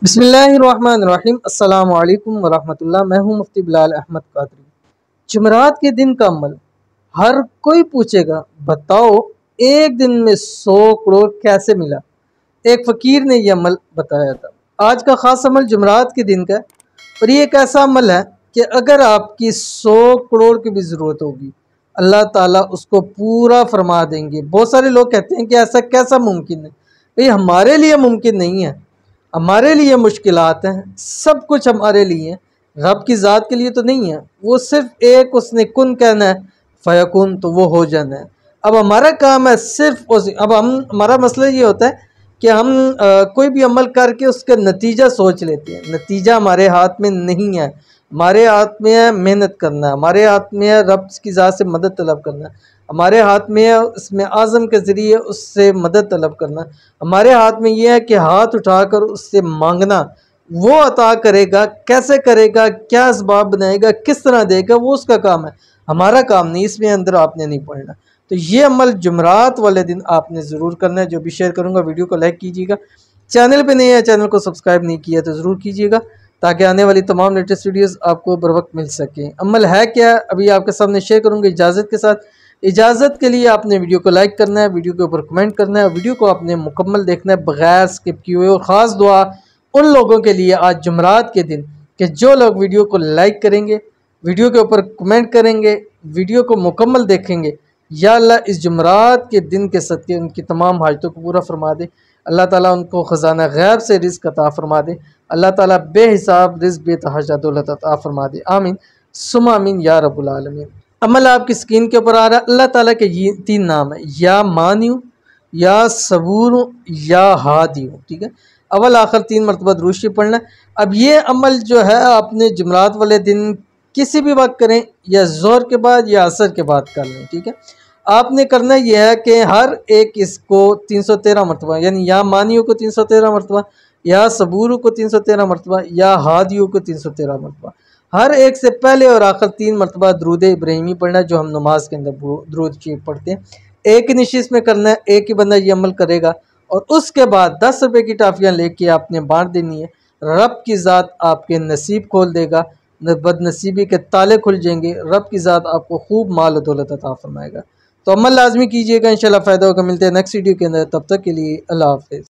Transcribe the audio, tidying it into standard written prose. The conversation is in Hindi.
बिस्मिल्लाहिर्रहमानिर्रहीम अस्सलामु अलैकुम वरहमतुल्लाह। मैं हूं मुफ्ती बिलाल अहमद कादरी। जुमेरात के दिन का अमल हर कोई पूछेगा, बताओ एक दिन में 100 करोड़ कैसे मिला। एक फ़कीर ने यह अमल बताया था। आज का ख़ास अमल जुमेरात के दिन का है और ये एक ऐसा अमल है कि अगर आपकी 100 करोड़ की भी ज़रूरत होगी, अल्लाह ताला उसको पूरा फरमा देंगे। बहुत सारे लोग कहते हैं कि ऐसा कैसा मुमकिन है। भाई हमारे लिए मुमकिन नहीं है, हमारे लिए मुश्किलात हैं, सब कुछ हमारे लिए है, रब की ज़ात के लिए तो नहीं है। वो सिर्फ एक उसने कुन कहना है, फ़यकुन, तो वो हो जाना है। अब हमारा काम है सिर्फ अब हमारा मसला ये होता है कि हम कोई भी अमल करके उसका नतीजा सोच लेते हैं। नतीजा हमारे हाथ में नहीं है, हमारे हाथ में है मेहनत करना, हमारे हाथ में है रब की ज़ात से मदद तलब करना, हमारे हाथ में है इसमें आज़म के ज़रिए उससे मदद तलब करना, हमारे हाथ में यह है कि हाथ उठाकर उससे मांगना। वो अता करेगा, कैसे करेगा, क्या असबाब बनाएगा, किस तरह देगा, वो उसका काम है, हमारा काम नहीं। इसमें अंदर आपने नहीं पढ़ना। तो ये अमल जुमरात वाले दिन आपने ज़रूर करना है। जो भी शेयर करूँगा वीडियो को लाइक कीजिएगा। चैनल पे नए हैं, चैनल को सब्सक्राइब नहीं किया तो ज़रूर कीजिएगा ताकि आने वाली तमाम लेटेस्ट वीडियोस आपको बर वक्त मिल सकें। अमल है क्या, अभी आपके सामने शेयर करूँगा इजाज़त के साथ। इजाज़त के लिए आपने वीडियो को लाइक करना है, वीडियो के ऊपर कमेंट करना है, वीडियो को आपने मुकम्मल देखना है बगैर स्किप किए हुए। और ख़ास दुआ उन लोगों के लिए आज जुमरात के दिन कि जो लोग वीडियो को लाइक करेंगे, वीडियो के ऊपर कमेंट करेंगे, वीडियो को मुकम्मल देखेंगे। या अल्लाह इस जुमरात के दिन के सदक़े उनकी तमाम हाजतों को पूरा फरमा दे। अल्लाह ताला उनको ख़जाना गैब से रिज़्क़ अता फरमा दे। अल्लाह ताला बेहिसाब रिज़्क़ बेतहाशा दौलत अता फरमा दे। आमीन सुम्मा आमीन या रब्बुल आलमीन। अमल आपकी स्क्रीन के ऊपर आ रहा है। अल्लाह ताला के ये 3 नाम है, या मानियू, या सबूर, या हादियू। ठीक है, अव्वल आखिर 3 मरतबा दुरूद शरीफ पढ़ना है। अब ये अमल जो है आपने जुमरात वाले दिन किसी भी वक्त करें, या ज़ोहर के बाद या असर के बाद कर लें। ठीक है, आपने करना यह है कि हर एक इसको 313 मरतबा, यानी या मानियू को 313 मरतबा, या सबूर को 313 मरतबा, या हादियू को 313 मरतबा, हर एक से पहले और आखिर 3 मरतबा दरूद इब्राहिमी पढ़ना है, जो हम नमाज के अंदर दरूद शरीफ पढ़ते हैं। एक ही निशिस्त में करना है, एक ही बंदा ये अमल करेगा और उसके बाद 10 रुपये की टाफियाँ लेके आपने बांट देनी है। रब की ज़ात आपके नसीब खोल देगा, बदनसीबी के ताले खुल जाएंगे। रब की ज़ात आपको खूब माल और दौलत अता फरमाएगा। तो अमल लाजमी कीजिएगा, इंशाल्लाह फ़ायदा होगा। मिलते हैं नेक्स्ट वीडियो के अंदर, तब तक के लिए अल्लाह हाफ़िज़।